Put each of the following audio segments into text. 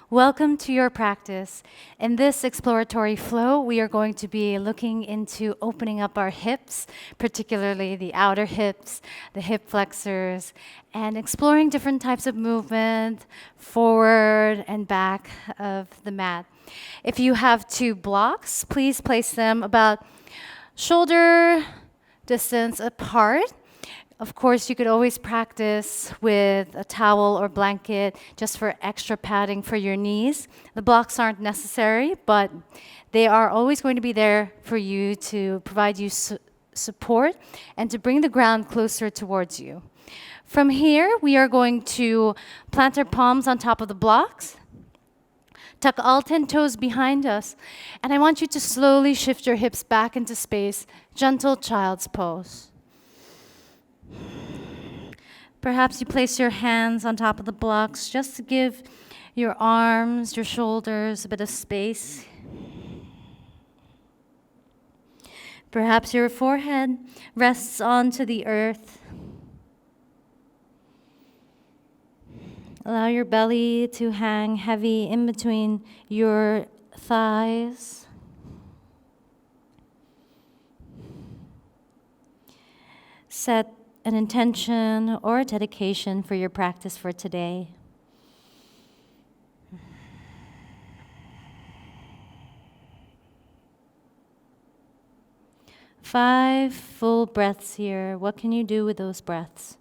Welcome to your practice. In this exploratory flow, we are going to be looking into opening up our hips, particularly the outer hips, the hip flexors, and exploring different types of movement forward and back of the mat. If you have two blocks, please place them about shoulder distance apart. Of course, you could always practice with a towel or blanket just for extra padding for your knees. The blocks aren't necessary, but they are always going to be there for you to provide you support and to bring the ground closer towards you. From here, we are going to plant our palms on top of the blocks. Tuck all 10 toes behind us. And I want you to slowly shift your hips back into space. Gentle child's pose. Perhaps you place your hands on top of the blocks just to give your arms, your shoulders a bit of space. Perhaps your forehead rests onto the earth. Allow your belly to hang heavy in between your thighs. Set an intention or a dedication for your practice for today. Five full breaths here. What can you do with those breaths?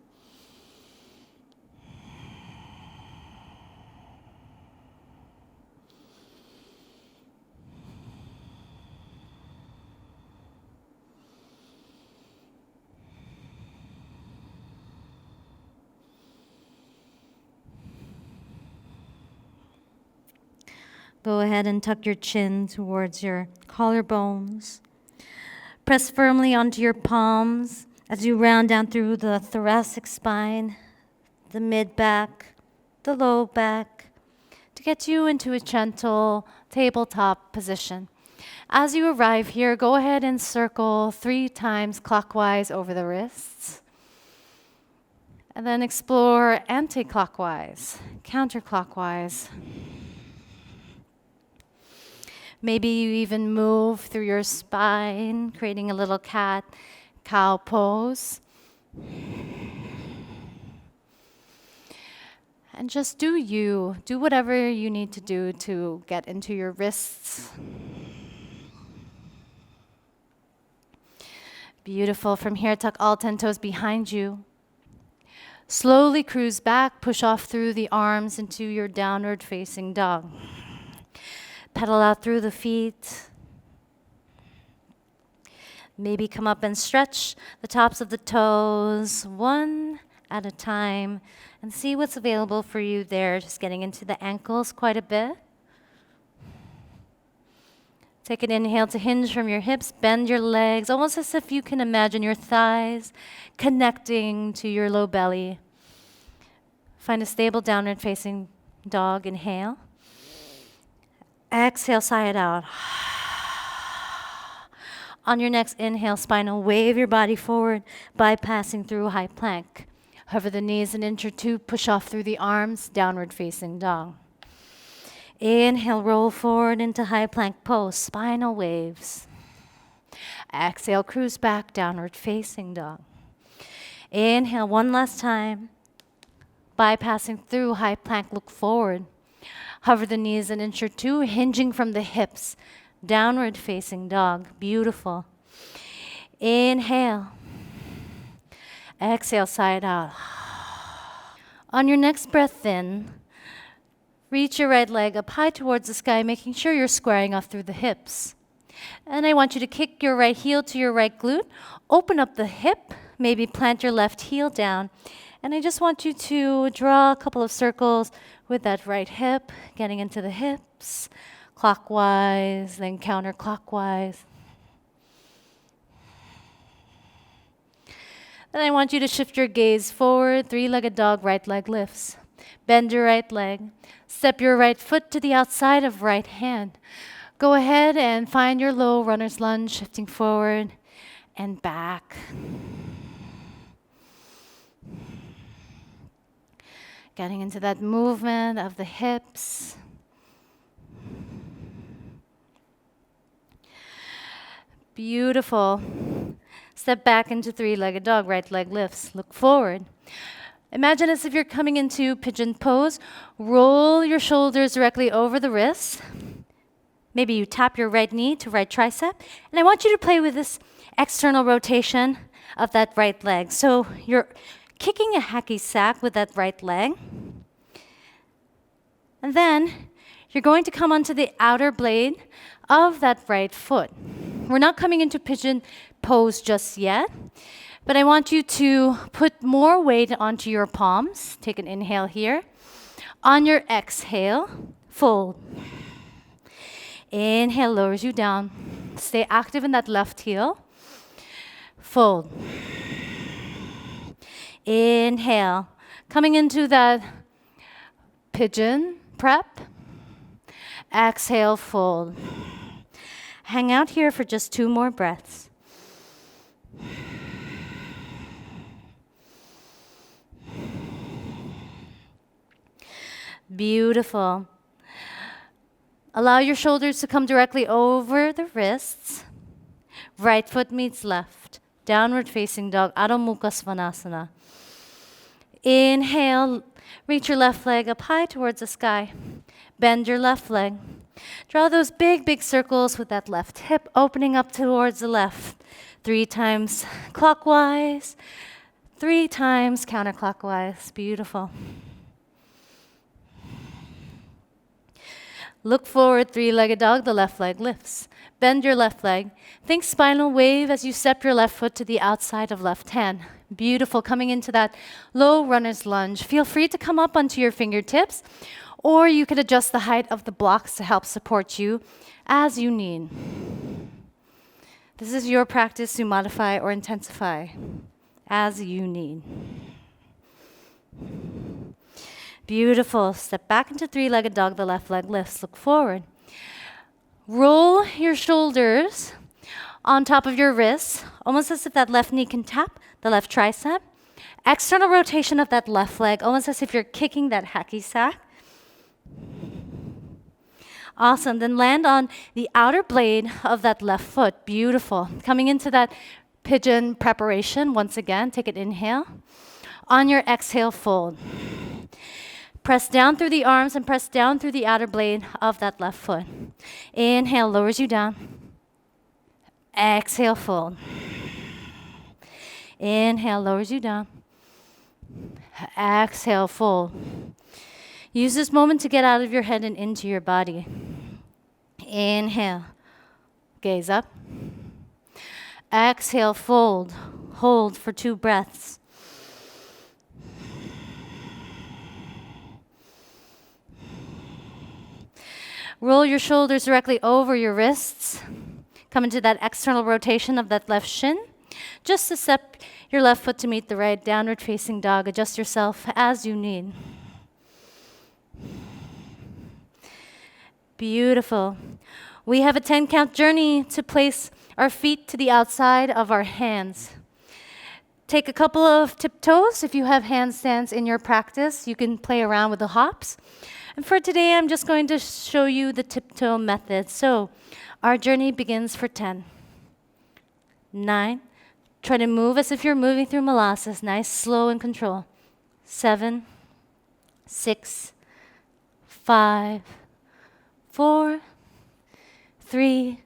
Go ahead and tuck your chin towards your collarbones. Press firmly onto your palms as you round down through the thoracic spine, the mid-back, the low back, to get you into a gentle tabletop position. As you arrive here, go ahead and circle 3 times clockwise over the wrists. And then explore anti-clockwise, counterclockwise. Maybe you even move through your spine, creating a little cat-cow pose. And just do you. Do whatever you need to do to get into your wrists. Beautiful. From here, tuck all 10 toes behind you. Slowly cruise back, push off through the arms into your downward facing dog. Pedal out through the feet. Maybe come up and stretch the tops of the toes one at a time and see what's available for you there. Just getting into the ankles quite a bit. Take an inhale to hinge from your hips. Bend your legs, almost as if you can imagine your thighs connecting to your low belly. Find a stable downward facing dog. Inhale. Exhale, sigh it out. On your next inhale, spinal wave your body forward, bypassing through high plank. Hover the knees an inch or two, push off through the arms, downward facing dog. Inhale, roll forward into high plank pose, spinal waves. Exhale, cruise back, downward facing dog. Inhale, one last time. Bypassing through high plank, look forward. Hover the knees an inch or two, hinging from the hips. Downward facing dog. Beautiful. Inhale. Exhale, sigh it out. On your next breath in, reach your right leg up high towards the sky, making sure you're squaring off through the hips. And I want you to kick your right heel to your right glute. Open up the hip. Maybe plant your left heel down. And I just want you to draw a couple of circles with that right hip, getting into the hips, clockwise, then counterclockwise. Then I want you to shift your gaze forward, 3-legged dog, right leg lifts. Bend your right leg. Step your right foot to the outside of right hand. Go ahead and find your low runner's lunge, shifting forward and back. Getting into that movement of the hips. Beautiful. Step back into three-legged dog. Right leg lifts. Look forward. Imagine as if you're coming into pigeon pose. Roll your shoulders directly over the wrists. Maybe you tap your right knee to right tricep. And I want you to play with this external rotation of that right leg. So you're kicking a hacky sack with that right leg. And then you're going to come onto the outer blade of that right foot. We're not coming into pigeon pose just yet, but I want you to put more weight onto your palms. Take an inhale here. On your exhale, fold. Inhale lowers you down. Stay active in that left heel. Fold. Inhale. Coming into that pigeon prep. Exhale, fold. Hang out here for just 2 more breaths. Beautiful. Allow your shoulders to come directly over the wrists. Right foot meets left. Downward facing dog, Adho Mukha Svanasana. Inhale, reach your left leg up high towards the sky. Bend your left leg. Draw those big, big circles with that left hip opening up towards the left. 3 times clockwise, 3 times counterclockwise. Beautiful. Look forward, three-legged dog, the left leg lifts. Bend your left leg. Think spinal wave as you step your left foot to the outside of left hand. Beautiful, coming into that low runner's lunge. Feel free to come up onto your fingertips, or you can adjust the height of the blocks to help support you as you need. This is your practice to modify or intensify as you need. Beautiful. Step back into three-legged dog. The left leg lifts. Look forward. Roll your shoulders on top of your wrists, almost as if that left knee can tap the left tricep. External rotation of that left leg, almost as if you're kicking that hacky sack. Awesome. Then land on the outer blade of that left foot. Beautiful. Coming into that pigeon preparation. Once again, take an inhale. On your exhale, fold. Press down through the arms and press down through the outer blade of that left foot. Inhale, lowers you down. Exhale, fold. Inhale, lowers you down. Exhale, fold. Use this moment to get out of your head and into your body. Inhale, gaze up. Exhale, fold. Hold for 2 breaths. Roll your shoulders directly over your wrists. Come into that external rotation of that left shin. Just to step your left foot to meet the right, downward facing dog. Adjust yourself as you need. Beautiful. We have a 10-count journey to place our feet to the outside of our hands. Take a couple of tiptoes. If you have handstands in your practice, you can play around with the hops. And for today, I'm just going to show you the tiptoe method. So our journey begins for 10, 9. Try to move as if you're moving through molasses. Nice, slow and control. 7, 6, 5, 4, 3,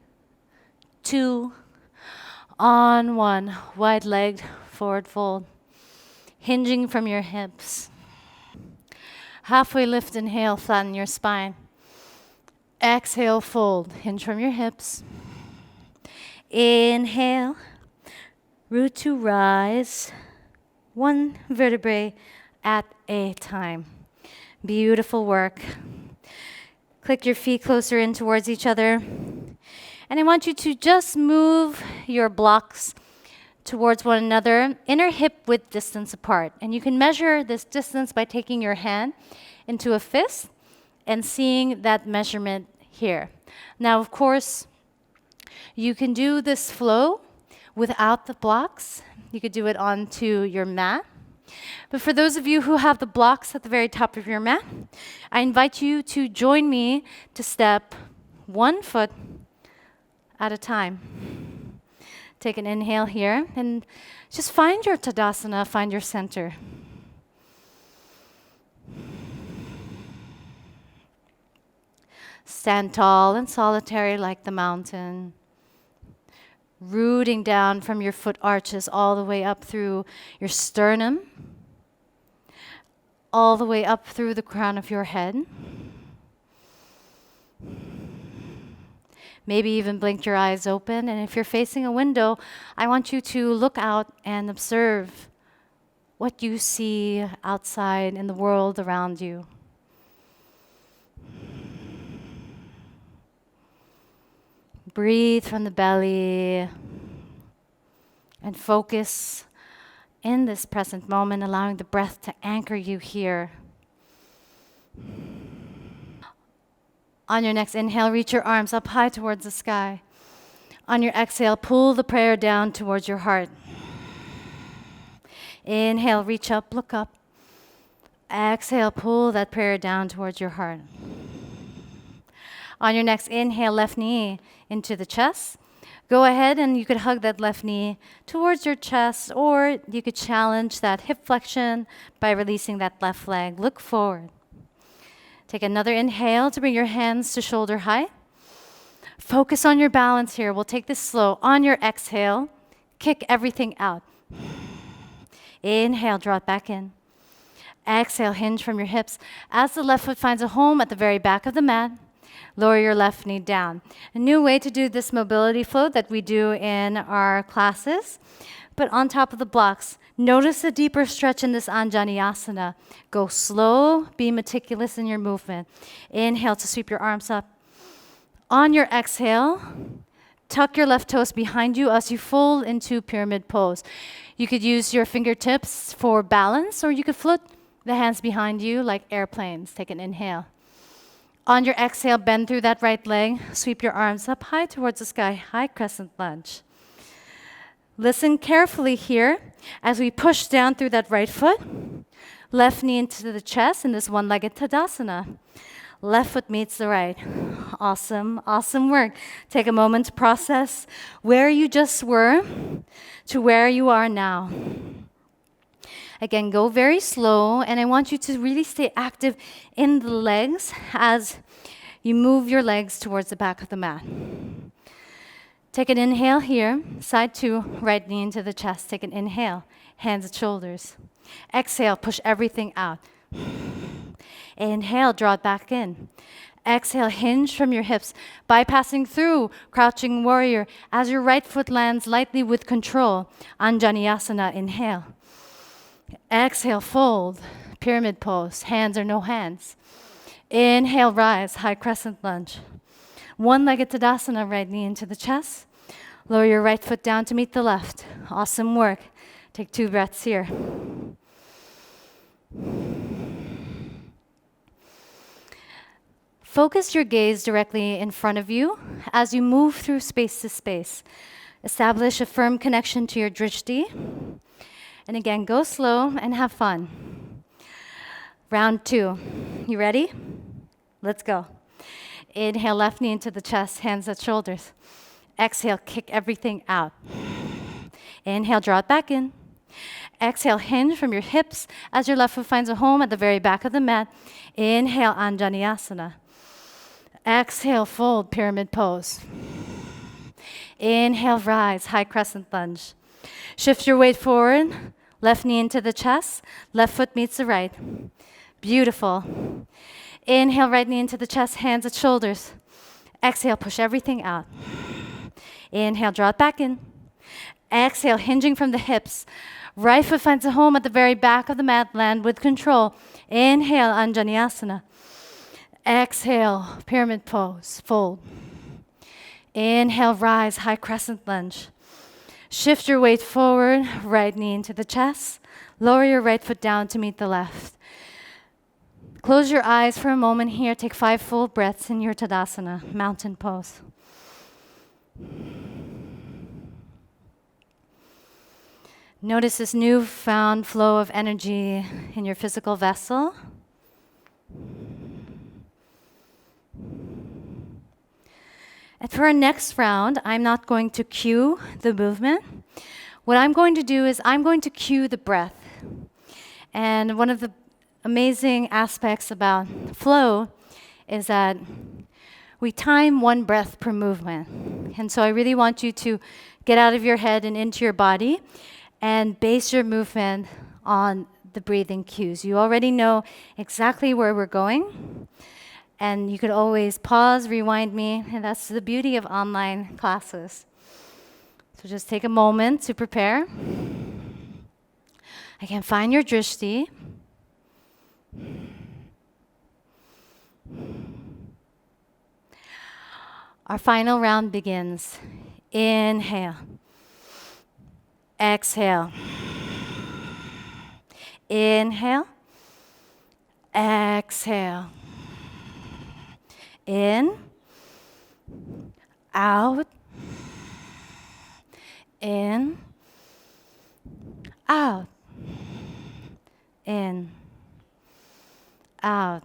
2, on 1. Wide-legged forward fold. Hinging from your hips. Halfway lift, inhale, flatten your spine. Exhale, fold, hinge from your hips. Inhale, root to rise, 1 vertebrae at a time. Beautiful work. Click your feet closer in towards each other. And I want you to just move your blocks towards one another, inner hip width distance apart. And you can measure this distance by taking your hand into a fist and seeing that measurement here. Now, of course, you can do this flow without the blocks. You could do it onto your mat. But for those of you who have the blocks at the very top of your mat, I invite you to join me to step 1 foot at a time. Take an inhale here and just find your Tadasana, find your center. Stand tall and solitary like the mountain, rooting down from your foot arches all the way up through your sternum, all the way up through the crown of your head. Maybe even blink your eyes open, and if you're facing a window, I want you to look out and observe what you see outside in the world around you. Breathe from the belly and focus in this present moment, allowing the breath to anchor you here. On your next inhale, reach your arms up high towards the sky. On your exhale, pull the prayer down towards your heart. Inhale, reach up, look up. Exhale, pull that prayer down towards your heart. On your next inhale, left knee into the chest. Go ahead and you could hug that left knee towards your chest, or you could challenge that hip flexion by releasing that left leg. Look forward. Take another inhale to bring your hands to shoulder height. Focus on your balance here. We'll take this slow. On your exhale, kick everything out. Inhale, draw it back in. Exhale, hinge from your hips. As the left foot finds a home at the very back of the mat, lower your left knee down. A new way to do this mobility flow that we do in our classes, but on top of the blocks. Notice a deeper stretch in this Anjaneyasana. Go slow, be meticulous in your movement. Inhale to sweep your arms up. On your exhale, tuck your left toes behind you as you fold into pyramid pose. You could use your fingertips for balance, or you could float the hands behind you like airplanes. Take an inhale. On your exhale, bend through that right leg. Sweep your arms up high towards the sky. High Crescent Lunge. Listen carefully here as we push down through that right foot. Left knee into the chest in this one-legged Tadasana. Left foot meets the right. Awesome, awesome work. Take a moment to process where you just were to where you are now. Again, go very slow, and I want you to really stay active in the legs as you move your legs towards the back of the mat. Take an inhale here, side two, right knee into the chest. Take an inhale, hands at shoulders. Exhale, push everything out. Inhale, draw it back in. Exhale, hinge from your hips, bypassing through crouching warrior as your right foot lands lightly with control. Anjaneyasana, inhale. Exhale, fold, pyramid pose, hands or no hands. Inhale, rise, high crescent lunge. One-legged Tadasana, right knee into the chest. Lower your right foot down to meet the left. Awesome work. Take 2 breaths here. Focus your gaze directly in front of you as you move through space to space. Establish a firm connection to your drishti. And again, go slow and have fun. Round 2. You ready? Let's go. Inhale, left knee into the chest, hands at shoulders. Exhale, kick everything out. Inhale, draw it back in. Exhale, hinge from your hips as your left foot finds a home at the very back of the mat. Inhale, Anjaneyasana. Exhale, fold, pyramid pose. Inhale, rise, high crescent lunge. Shift your weight forward, left knee into the chest, left foot meets the right. Beautiful. Inhale, right knee into the chest, hands at shoulders. Exhale, push everything out. Inhale, draw it back in. Exhale, hinging from the hips. Right foot finds a home at the very back of the mat, land with control. Inhale, Anjaneyasana. Exhale, pyramid pose, fold. Inhale, rise, high crescent lunge. Shift your weight forward, right knee into the chest. Lower your right foot down to meet the left. Close your eyes for a moment here. Take 5 full breaths in your Tadasana, mountain pose. Notice this newfound flow of energy in your physical vessel. And for our next round, I'm not going to cue the movement. What I'm going to do is I'm going to cue the breath. And one of the amazing aspects about flow is that we time one breath per movement. And so I really want you to get out of your head and into your body and base your movement on the breathing cues. You already know exactly where we're going. And you could always pause, rewind me, and that's the beauty of online classes. So just take a moment to prepare. Again, find your drishti. Our final round begins. Inhale. Exhale. Inhale. Exhale. In. Out. In. Out. In. Out.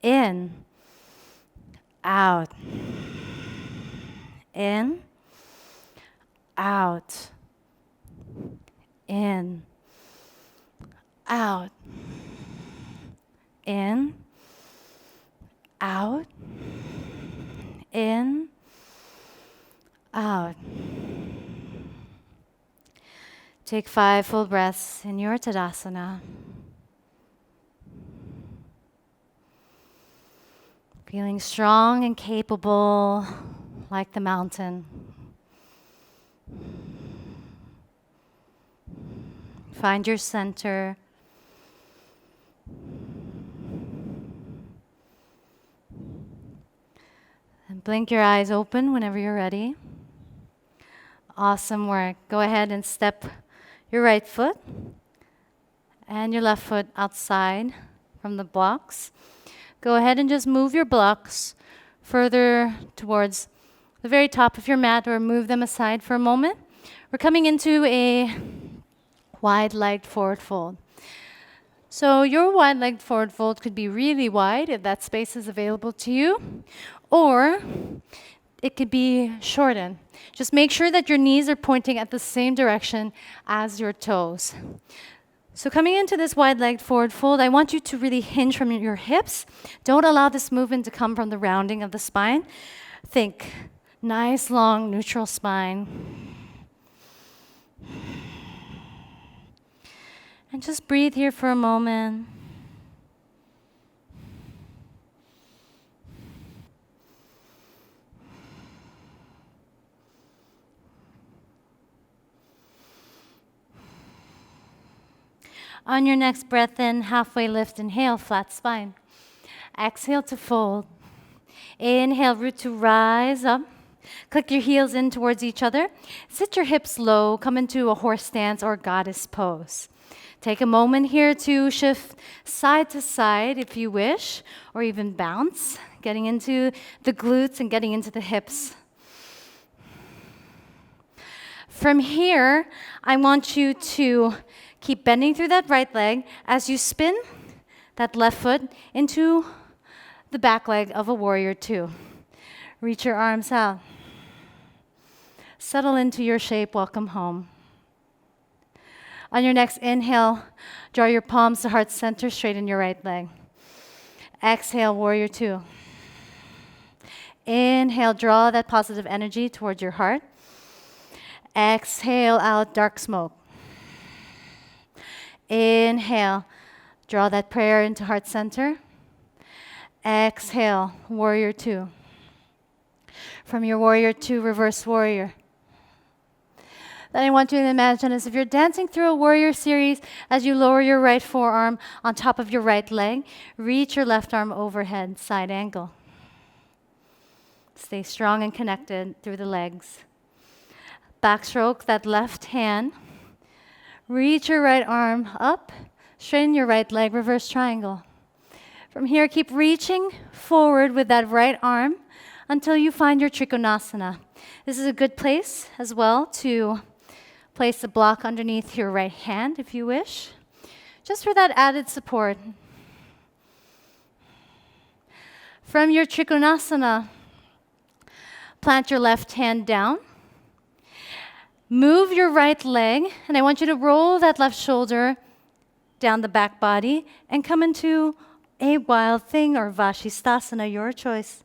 In. Out. In. Out. In. Out. In. Out. In. Out. Take 5 full breaths in your Tadasana. Feeling strong and capable like the mountain. Find your center. And blink your eyes open whenever you're ready. Awesome work. Go ahead and step your right foot and your left foot outside from the blocks. Go ahead and just move your blocks further towards the very top of your mat or move them aside for a moment. We're coming into a wide-legged forward fold. So your wide-legged forward fold could be really wide if that space is available to you, or it could be shortened. Just make sure that your knees are pointing at the same direction as your toes. So coming into this wide-legged forward fold, I want you to really hinge from your hips. Don't allow this movement to come from the rounding of the spine. Think nice, long, neutral spine. And just breathe here for a moment. On your next breath in, halfway lift, inhale, flat spine. Exhale to fold. Inhale, root to rise up. Click your heels in towards each other. Sit your hips low, come into a horse stance or goddess pose. Take a moment here to shift side to side if you wish, or even bounce, getting into the glutes and getting into the hips. From here, I want you to keep bending through that right leg as you spin that left foot into the back leg of a warrior two. Reach your arms out. Settle into your shape. Welcome home. On your next inhale, draw your palms to heart center, straighten your right leg. Exhale, warrior two. Inhale, draw that positive energy towards your heart. Exhale out, dark smoke. Inhale, draw that prayer into heart center. Exhale, warrior two. From your warrior two, reverse warrior. Then I want you to imagine as if you're dancing through a warrior series as you lower your right forearm on top of your right leg. Reach your left arm overhead, side angle. Stay strong and connected through the legs. Backstroke that left hand. Reach your right arm up, straighten your right leg, reverse triangle. From here, keep reaching forward with that right arm until you find your Trikonasana. This is a good place as well to place a block underneath your right hand if you wish, just for that added support. From your Trikonasana, Plant your left hand down. Move your right leg, and I want you to roll that left shoulder down the back body and come into a wild thing or Vashisthasana, your choice.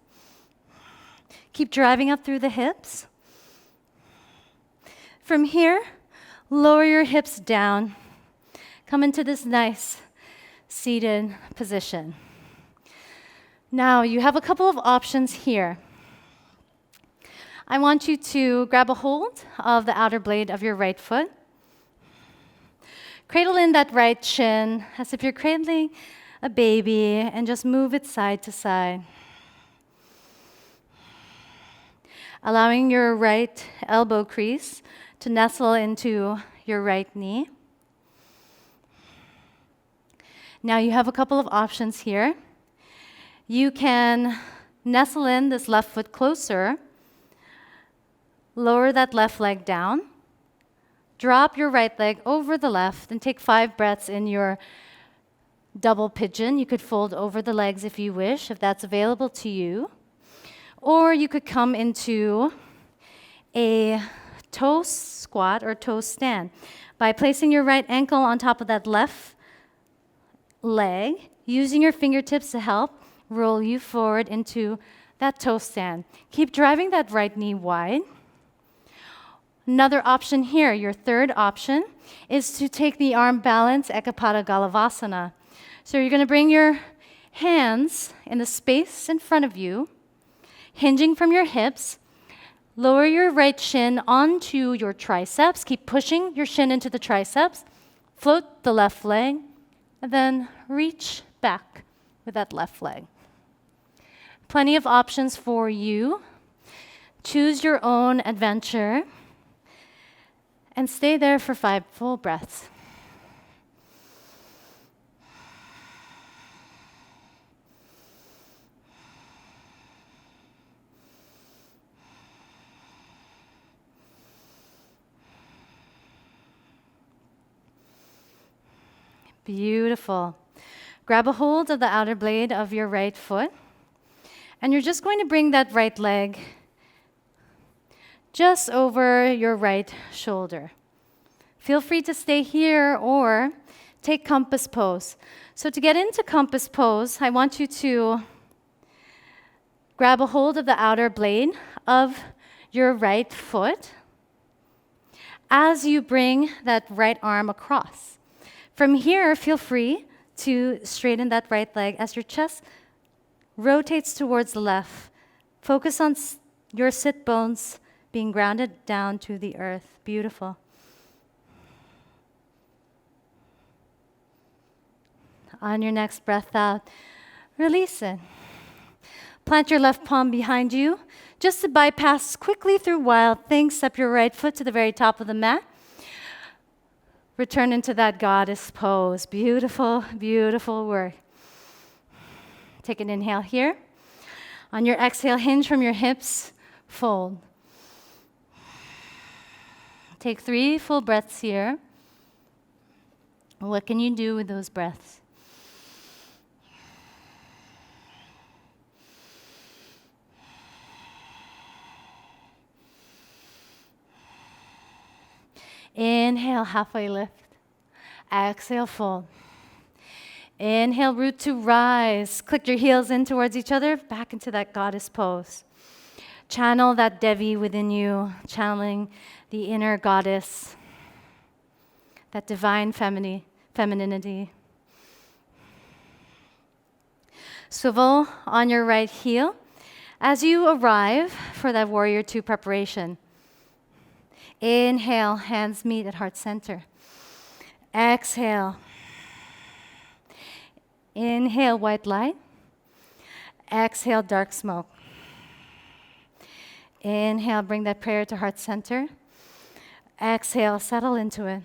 Keep driving up through the hips. From here, lower your hips down. Come into this nice seated position. Now, you have a couple of options here. I want you to grab a hold of the outer blade of your right foot. Cradle in that right shin as if you're cradling a baby and just move it side to side. Allowing your right elbow crease to nestle into your right knee. Now you have a couple of options here. You can nestle in this left foot closer. Lower that left leg down. Drop your right leg over the left and take 5 breaths in your double pigeon. You could fold over the legs if you wish, if that's available to you. Or you could come into a toe squat or toe stand by placing your right ankle on top of that left leg, using your fingertips to help roll you forward into that toe stand. Keep driving that right knee wide. Another option here, your third option, is to take the arm balance, Ekaphata Galavasana. So you're going to bring your hands in the space in front of you, hinging from your hips. Lower your right shin onto your triceps. Keep pushing your shin into the triceps. Float the left leg, and then reach back with that left leg. Plenty of options for you. Choose your own adventure. And stay there for 5 full breaths. Beautiful. Grab a hold of the outer blade of your right foot. And you're just going to bring that right leg just over your right shoulder. Feel free to stay here or take compass pose. So to get into compass pose, I want you to grab a hold of the outer blade of your right foot as you bring that right arm across. From here, feel free to straighten that right leg as your chest rotates towards the left. Focus on your sit bones being grounded down to the earth. Beautiful. On your next breath out, release it. Plant your left palm behind you. Just to bypass quickly through wild things, step your right foot to the very top of the mat. Return into that goddess pose. Beautiful, beautiful work. Take an inhale here. On your exhale, hinge from your hips, fold. Take 3 full breaths here. What can you do with those breaths? Inhale, halfway lift. Exhale, fold. Inhale, root to rise. Click your heels in towards each other, back into that goddess pose. Channel that Devi within you, channeling the inner goddess, that divine femininity. Swivel on your right heel as you arrive for that warrior 2 preparation. Inhale, hands meet at heart center. Exhale. Inhale, white light. Exhale, dark smoke. Inhale, bring that prayer to heart center. Exhale, settle into it.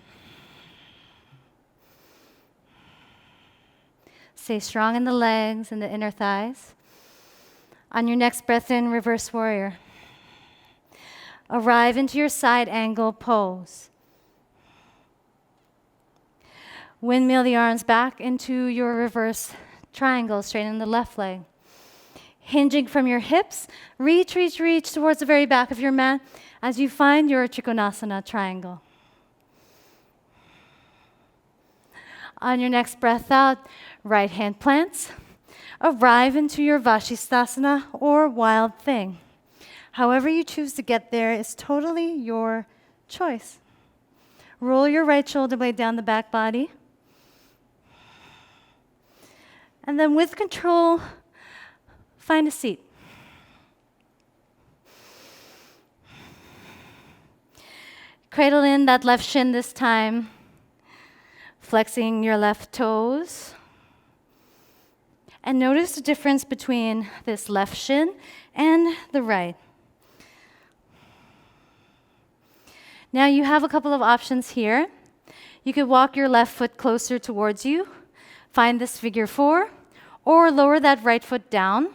Stay strong in the legs and the inner thighs. On your next breath in, reverse warrior. Arrive into your side angle pose. Windmill the arms back into your reverse triangle, straighten the left leg. Hinging from your hips, reach, reach, reach towards the very back of your mat as you find your Trikonasana triangle. On your next breath out, right hand plants. Arrive into your Vashisthasana or wild thing. However you choose to get there is totally your choice. Roll your right shoulder blade down the back body. And then with control, find a seat. Cradle in that left shin this time, flexing your left toes. And notice the difference between this left shin and the right. Now you have a couple of options here. You could walk your left foot closer towards you, find this figure 4, or lower that right foot down.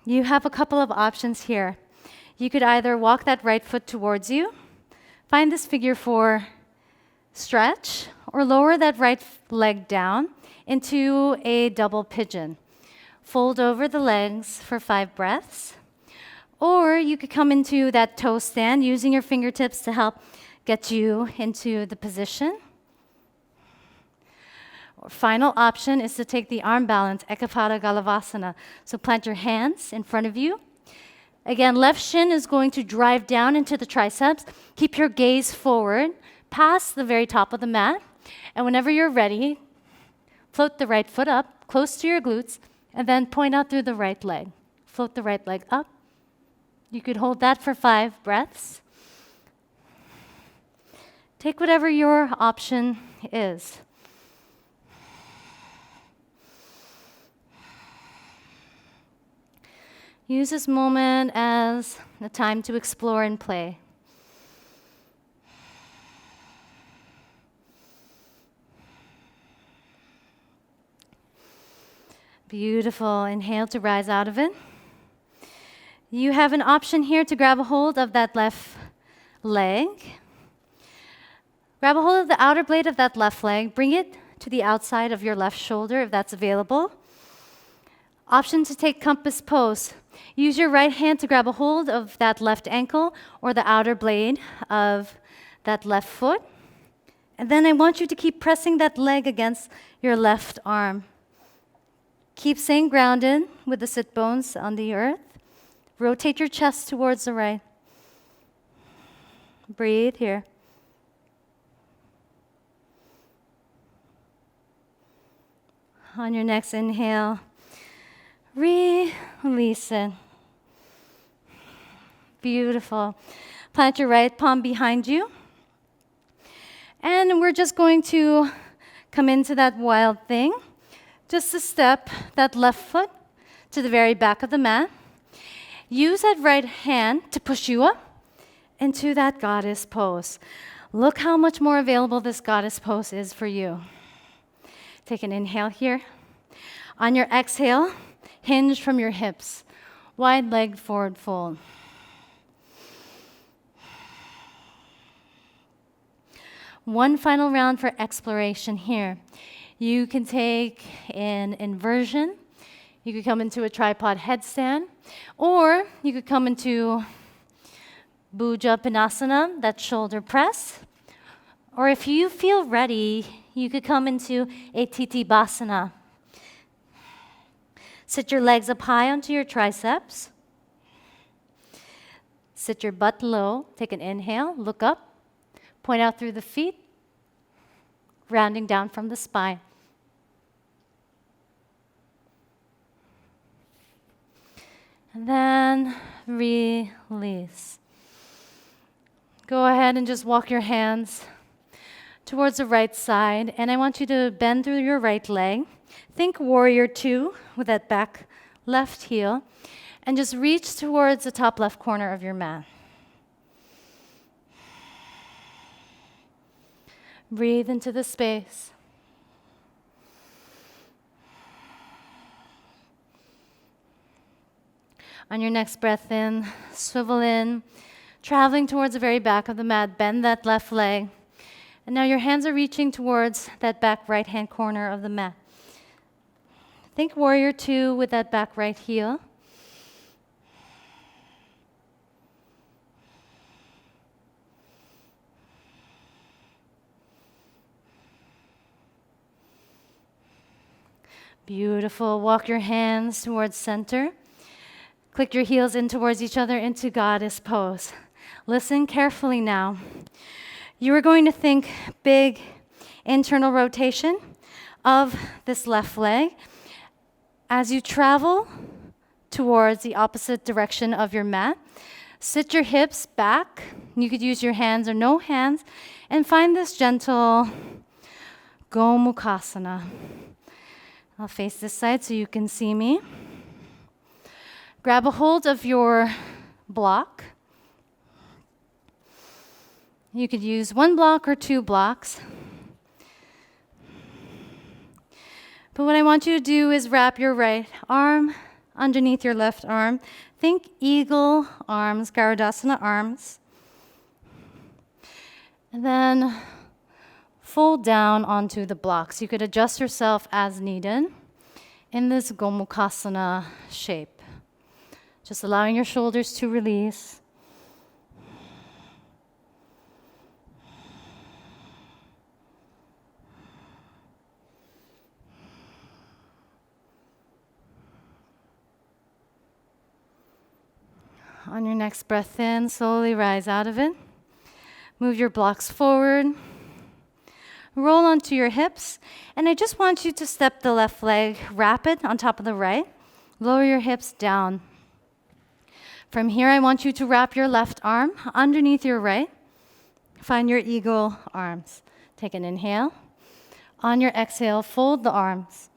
You have a couple of options here. You could either walk that right foot towards you, find this figure 4 stretch, or lower that right leg down into a double pigeon. Fold over the legs for 5 breaths. Or you could come into that toe stand using your fingertips to help get you into the position. Final option is to take the arm balance, Ekaphata Galavasana. So plant your hands in front of you. Again, left shin is going to drive down into the triceps. Keep your gaze forward, past the very top of the mat. And whenever you're ready, float the right foot up, close to your glutes, and then point out through the right leg. Float the right leg up. You could hold that for 5 breaths. Take whatever your option is. Use this moment as a time to explore and play. Beautiful. Inhale to rise out of it. You have an option here to grab a hold of that left leg. Grab a hold of the outer blade of that left leg. Bring it to the outside of your left shoulder if that's available. Option to take compass pose. Use your right hand to grab a hold of that left ankle or the outer blade of that left foot. And then I want you to keep pressing that leg against your left arm. Keep staying grounded with the sit bones on the earth. Rotate your chest towards the right. Breathe here. On your next inhale, release it. Beautiful. Plant your right palm behind you. And we're just going to come into that wild thing. Just to step that left foot to the very back of the mat. Use that right hand to push you up into that goddess pose. Look how much more available this goddess pose is for you. Take an inhale here. On your exhale, hinge from your hips. Wide leg forward fold. One final round for exploration here. You can take an inversion. You could come into a tripod headstand. Or you could come into Bhuja Pinasana, that shoulder press. Or if you feel ready, you could come into a Titibhasana. Sit your legs up high onto your triceps. Sit your butt low. Take an inhale, look up, point out through the feet, rounding down from the spine. And then release. Go ahead and just walk your hands towards the right side. And I want you to bend through your right leg. Think warrior 2 with that back left heel. And just reach towards the top left corner of your mat. Breathe into the space. On your next breath in, swivel in, traveling towards the very back of the mat, bend that left leg, And now your hands are reaching towards that back right-hand corner of the mat. Think warrior two with that back right heel. Beautiful. Walk your hands towards center. Click your heels in towards each other into goddess pose. Listen carefully now. You are going to think big internal rotation of this left leg as you travel towards the opposite direction of your mat. Sit your hips back. You could use your hands or no hands and find this gentle Gomukhasana. I'll face this side so you can see me. Grab a hold of your block. You could use one block or two blocks. But what I want you to do is wrap your right arm underneath your left arm. Think eagle arms, Galavasana arms. And then fold down onto the blocks. You could adjust yourself as needed in this Gomukhasana shape. Just allowing your shoulders to release. On your next breath in, slowly rise out of it. Move your blocks forward. Roll onto your hips. And I just want you to step the left leg rapid on top of the right. Lower your hips down. From here, I want you to wrap your left arm underneath your right. Find your eagle arms. Take an inhale. On your exhale, fold the arms.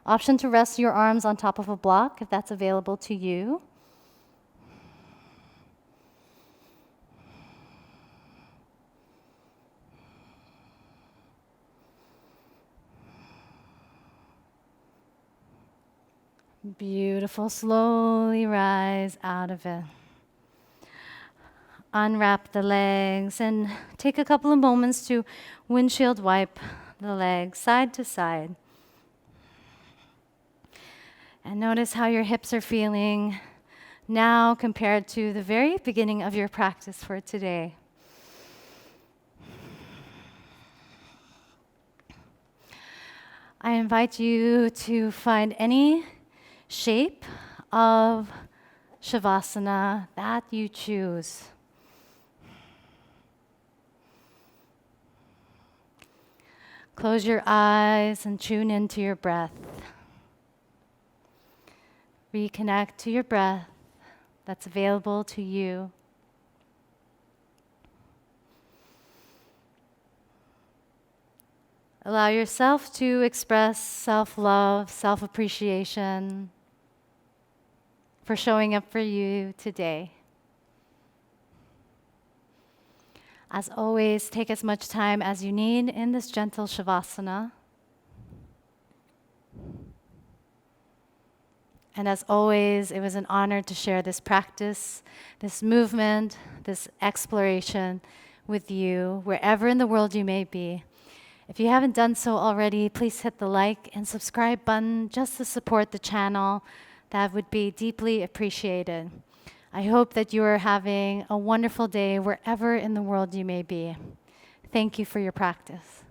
Option to rest your arms on top of a block if that's available to you. Beautiful. Slowly rise out of it. Unwrap the legs and take a couple of moments to windshield wipe the legs side to side. And notice how your hips are feeling now compared to the very beginning of your practice for today. I invite you to find any shape of Shavasana that you choose. Close your eyes and tune into your breath. Reconnect to your breath that's available to you. Allow yourself to express self-love, self-appreciation for showing up for you today. As always, take as much time as you need in this gentle Shavasana. And as always, it was an honor to share this practice, this movement, this exploration with you, wherever in the world you may be. If you haven't done so already, please hit the like and subscribe button just to support the channel. That would be deeply appreciated. I hope that you are having a wonderful day wherever in the world you may be. Thank you for your practice.